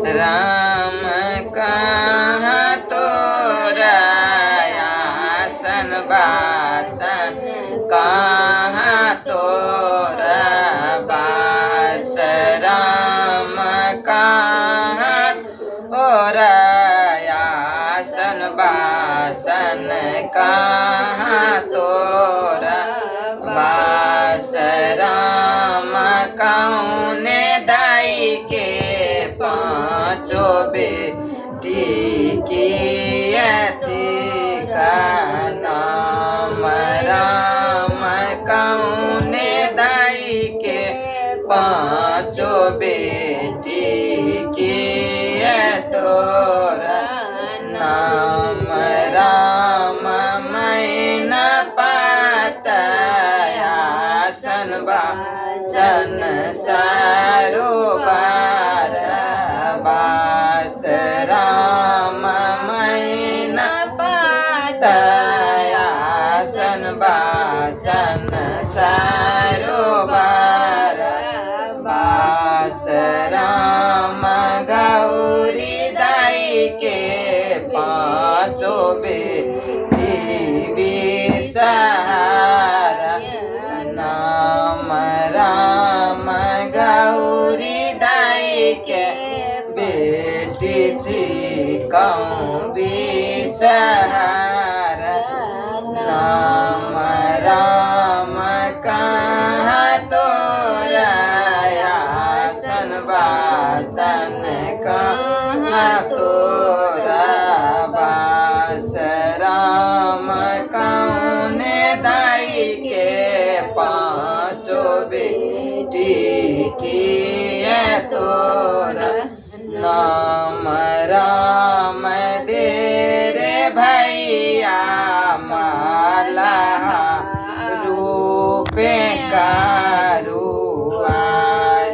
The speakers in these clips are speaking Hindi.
राम कहाँ तोरा आसन बासन कहाँ तोरा बास राम कहाँ तोरा आसन बासन कहाँ तोरा बास राम कौने दाई के पाँचों बेटी की अति का नाम राम कौने दाई के पाँचों बेटी की तोरा नाम राम मैं न पाता आसन बासन सारो बार बास राम मैं न पाता आसन बासन सारो बार बास राम गौरी दाई के पाँचों बेटी सहारा नाम राम गौरी दाई के बेटी थी कौन भी सहारा नाम राम कहाँ तोरा आसन बासन कहाँ तोरा बास राम कौने दाई के पाँचों बेटी की तोरा नाम राम दे रे भैया माला रूपे कारुआ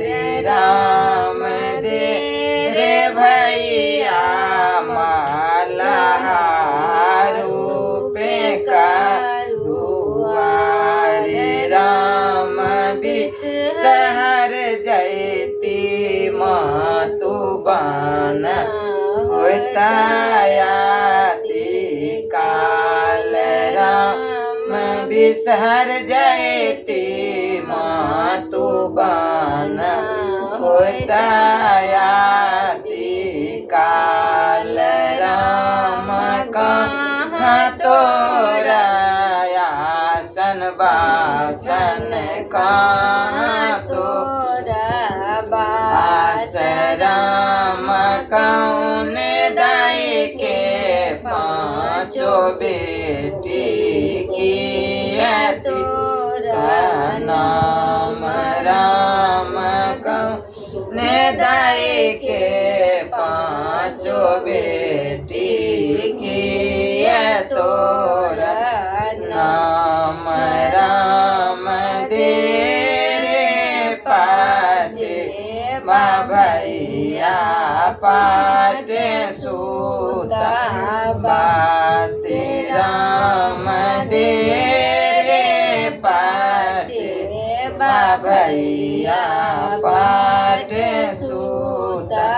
रे राम दे रे भैया माला रूपे कारुआ रे राम बिसहर जयती मातु बान होतायाति काल राम बिसहर जयती मातु बान होतायाति काल राम कहाँ तोरा आसन बासन कहाँ तोरा बास राम कौने दाई के पाँचों बेटी की तोरा नाम राम कौने दाई के पाँचों बेटी की तोरा नाम राम दे रे पाटे भैया पाटे सूता बाते राम दे रे पाटे भैया पाटे सूता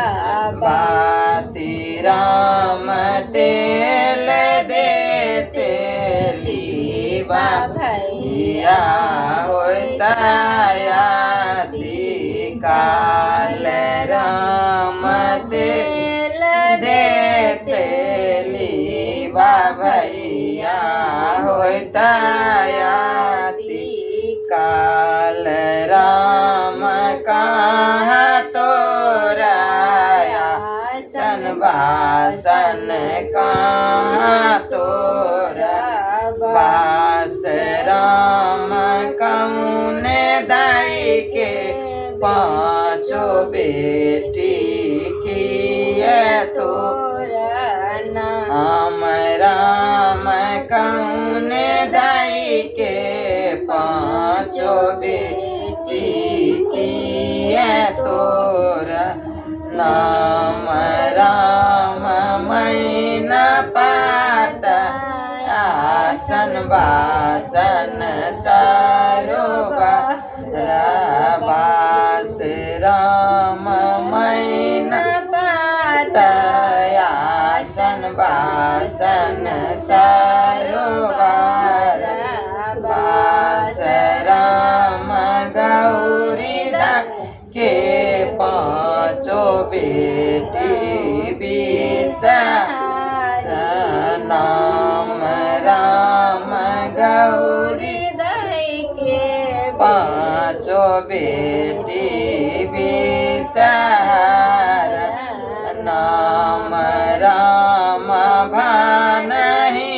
बाते राम तेल दे तेली भैया होता काल राम तेल दे तेली भैया होता काल राम कहाँ तोरा आसन बासन कहाँ तोरा बास राम कौने दाई के पाँचों बेटी की तोरा नाम राम कौने दाई के पाँचों बेटी की तोरा नाम राम मैं न पाता आसन बासन सारो बास राम मैं न पाँचो बेटी बिसारा नाम राम गौरी पाँचो बेटी बिसारा नाम राम भानहि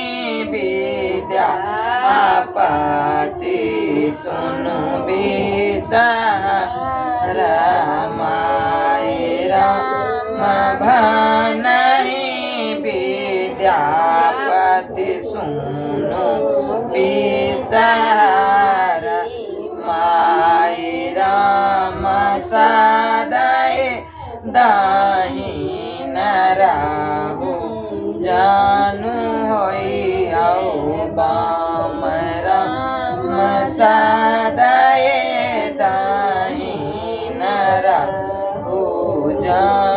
विद्यापति सुनु बिसारा माय राम भानहि विद्यापति सुनु बिसारा माय राम सदाय दाहिन राहु जानू होई आओ बाम राम सदाय दाहिन राहु जानू